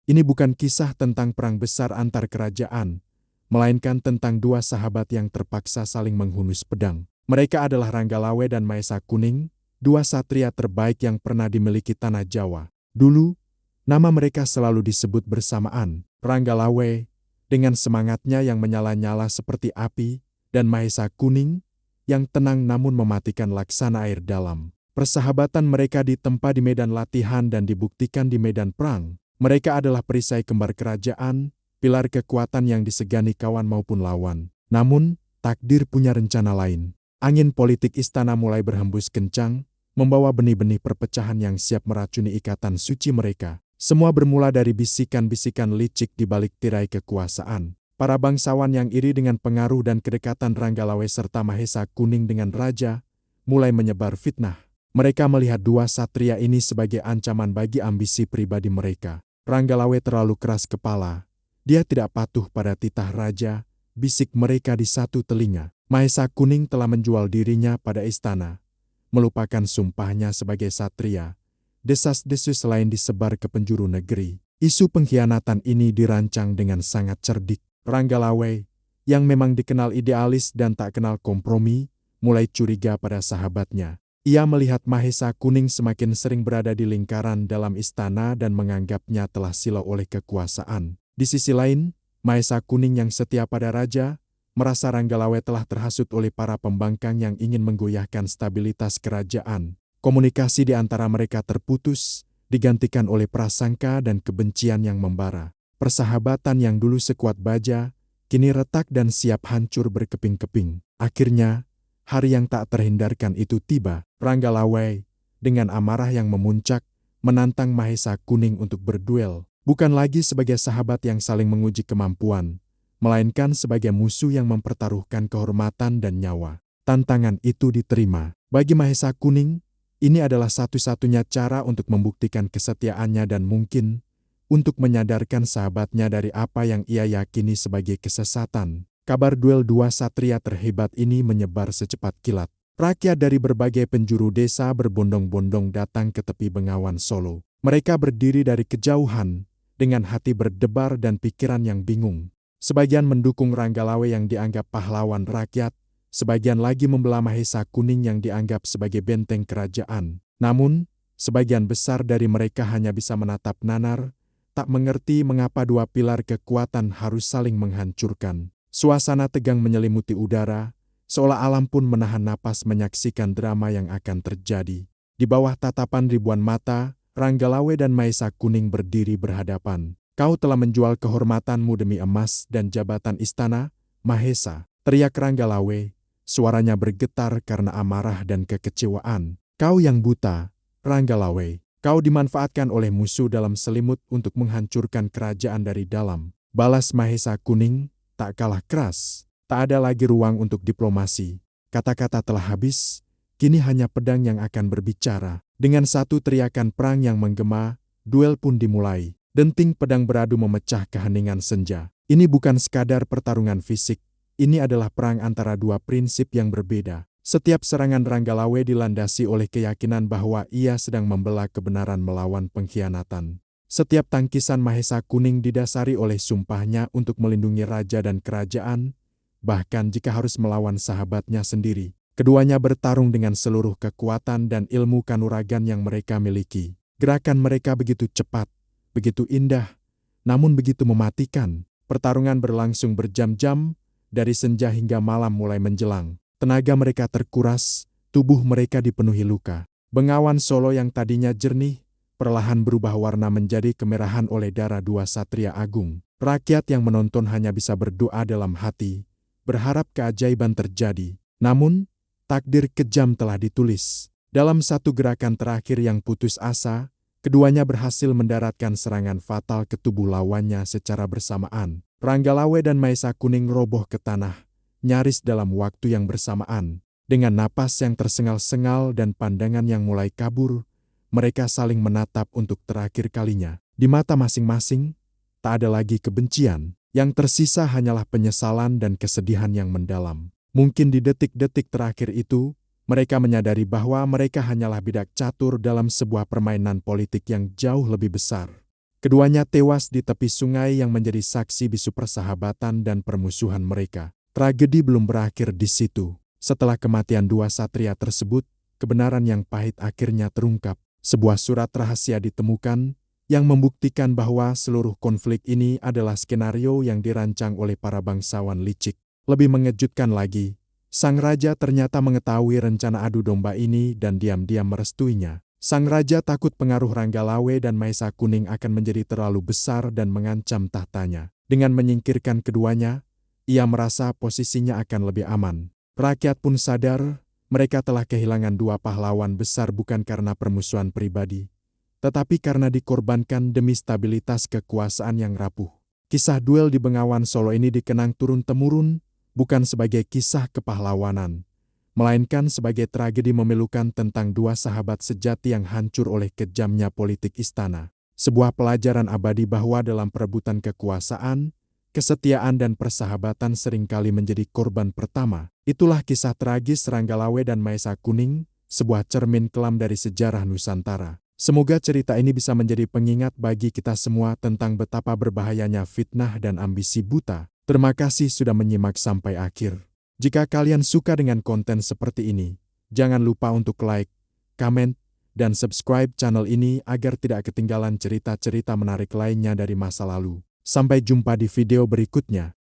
Ini bukan kisah tentang perang besar antar kerajaan, melainkan tentang dua sahabat yang terpaksa saling menghunus pedang. Mereka adalah Ranggalawe dan Mahesa Kuning, dua satria terbaik yang pernah dimiliki tanah Jawa. Dulu, nama mereka selalu disebut bersamaan. Ranggalawe, dengan semangatnya yang menyala-nyala seperti api, dan Mahesa Kuning, yang tenang namun mematikan laksana air dalam. Persahabatan mereka ditempa di medan latihan dan dibuktikan di medan perang. Mereka adalah perisai kembar kerajaan, pilar kekuatan yang disegani kawan maupun lawan. Namun, takdir punya rencana lain. Angin politik istana mulai berhembus kencang, membawa benih-benih perpecahan yang siap meracuni ikatan suci mereka. Semua bermula dari bisikan-bisikan licik di balik tirai kekuasaan. Para bangsawan yang iri dengan pengaruh dan kedekatan Ranggalawe serta Mahesa Kuning dengan raja, mulai menyebar fitnah. Mereka melihat dua satria ini sebagai ancaman bagi ambisi pribadi mereka. Ranggalawe terlalu keras kepala. Dia tidak patuh pada titah raja, bisik mereka di satu telinga. Mahesa Kuning telah menjual dirinya pada istana, melupakan sumpahnya sebagai satria. Desas-desus lain disebar ke penjuru negeri. Isu pengkhianatan ini dirancang dengan sangat cerdik. Ranggalawe, yang memang dikenal idealis dan tak kenal kompromi, mulai curiga pada sahabatnya. Ia melihat Mahesa Kuning semakin sering berada di lingkaran dalam istana dan menganggapnya telah silau oleh kekuasaan. Di sisi lain, Mahesa Kuning yang setia pada raja, merasa Ranggalawe telah terhasut oleh para pembangkang yang ingin menggoyahkan stabilitas kerajaan. Komunikasi di antara mereka terputus, digantikan oleh prasangka dan kebencian yang membara. Persahabatan yang dulu sekuat baja, kini retak dan siap hancur berkeping-keping. Akhirnya, hari yang tak terhindarkan itu tiba. Ranggalawe, dengan amarah yang memuncak, menantang Mahesa Kuning untuk berduel. Bukan lagi sebagai sahabat yang saling menguji kemampuan, melainkan sebagai musuh yang mempertaruhkan kehormatan dan nyawa. Tantangan itu diterima. Bagi Mahesa Kuning, ini adalah satu-satunya cara untuk membuktikan kesetiaannya dan mungkin untuk menyadarkan sahabatnya dari apa yang ia yakini sebagai kesesatan. Kabar duel dua satria terhebat ini menyebar secepat kilat. Rakyat dari berbagai penjuru desa berbondong-bondong datang ke tepi Bengawan Solo. Mereka berdiri dari kejauhan, dengan hati berdebar dan pikiran yang bingung. Sebagian mendukung Ranggalawe yang dianggap pahlawan rakyat, sebagian lagi membelah Mahesa Kuning yang dianggap sebagai benteng kerajaan. Namun, sebagian besar dari mereka hanya bisa menatap nanar, tak mengerti mengapa dua pilar kekuatan harus saling menghancurkan. Suasana tegang menyelimuti udara, seolah alam pun menahan napas menyaksikan drama yang akan terjadi. Di bawah tatapan ribuan mata, Ranggalawe dan Mahesa Kuning berdiri berhadapan. Kau telah menjual kehormatanmu demi emas dan jabatan istana, Mahesa, teriak Ranggalawe, suaranya bergetar karena amarah dan kekecewaan. Kau yang buta, Ranggalawe, kau dimanfaatkan oleh musuh dalam selimut untuk menghancurkan kerajaan dari dalam. Balas Mahesa Kuning, tak kalah keras. Tak ada lagi ruang untuk diplomasi. Kata-kata telah habis, kini hanya pedang yang akan berbicara. Dengan satu teriakan perang yang menggema, duel pun dimulai. Denting pedang beradu memecah keheningan senja. Ini bukan sekadar pertarungan fisik, ini adalah perang antara dua prinsip yang berbeda. Setiap serangan Ranggalawe dilandasi oleh keyakinan bahwa ia sedang membela kebenaran melawan pengkhianatan. Setiap tangkisan Mahesa Kuning didasari oleh sumpahnya untuk melindungi raja dan kerajaan, bahkan jika harus melawan sahabatnya sendiri. Keduanya bertarung dengan seluruh kekuatan dan ilmu kanuragan yang mereka miliki. Gerakan mereka begitu cepat, begitu indah, namun begitu mematikan. Pertarungan berlangsung berjam-jam, dari senja hingga malam mulai menjelang. Tenaga mereka terkuras, tubuh mereka dipenuhi luka. Bengawan Solo yang tadinya jernih, perlahan berubah warna menjadi kemerahan oleh darah dua satria agung. Rakyat yang menonton hanya bisa berdoa dalam hati, berharap keajaiban terjadi. Namun, takdir kejam telah ditulis. Dalam satu gerakan terakhir yang putus asa, keduanya berhasil mendaratkan serangan fatal ke tubuh lawannya secara bersamaan. Ranggalawe dan Mahesa Kuning roboh ke tanah, nyaris dalam waktu yang bersamaan. Dengan napas yang tersengal-sengal dan pandangan yang mulai kabur, mereka saling menatap untuk terakhir kalinya. Di mata masing-masing, tak ada lagi kebencian. Yang tersisa hanyalah penyesalan dan kesedihan yang mendalam. Mungkin di detik-detik terakhir itu, mereka menyadari bahwa mereka hanyalah bidak catur dalam sebuah permainan politik yang jauh lebih besar. Keduanya tewas di tepi sungai yang menjadi saksi bisu persahabatan dan permusuhan mereka. Tragedi belum berakhir di situ. Setelah kematian dua satria tersebut, kebenaran yang pahit akhirnya terungkap. Sebuah surat rahasia ditemukan yang membuktikan bahwa seluruh konflik ini adalah skenario yang dirancang oleh para bangsawan licik. Lebih mengejutkan lagi, sang raja ternyata mengetahui rencana adu domba ini dan diam-diam merestuinya. Sang raja takut pengaruh Ranggalawe dan Maesa Kuning akan menjadi terlalu besar dan mengancam tahtanya. Dengan menyingkirkan keduanya, ia merasa posisinya akan lebih aman. Rakyat pun sadar, mereka telah kehilangan dua pahlawan besar bukan karena permusuhan pribadi, tetapi karena dikorbankan demi stabilitas kekuasaan yang rapuh. Kisah duel di Bengawan Solo ini dikenang turun-temurun, bukan sebagai kisah kepahlawanan, melainkan sebagai tragedi memilukan tentang dua sahabat sejati yang hancur oleh kejamnya politik istana. Sebuah pelajaran abadi bahwa dalam perebutan kekuasaan, kesetiaan dan persahabatan seringkali menjadi korban pertama. Itulah kisah tragis Ranggalawe dan Maesa Kuning, sebuah cermin kelam dari sejarah Nusantara. Semoga cerita ini bisa menjadi pengingat bagi kita semua tentang betapa berbahayanya fitnah dan ambisi buta. Terima kasih sudah menyimak sampai akhir. Jika kalian suka dengan konten seperti ini, jangan lupa untuk like, komen, dan subscribe channel ini agar tidak ketinggalan cerita-cerita menarik lainnya dari masa lalu. Sampai jumpa di video berikutnya.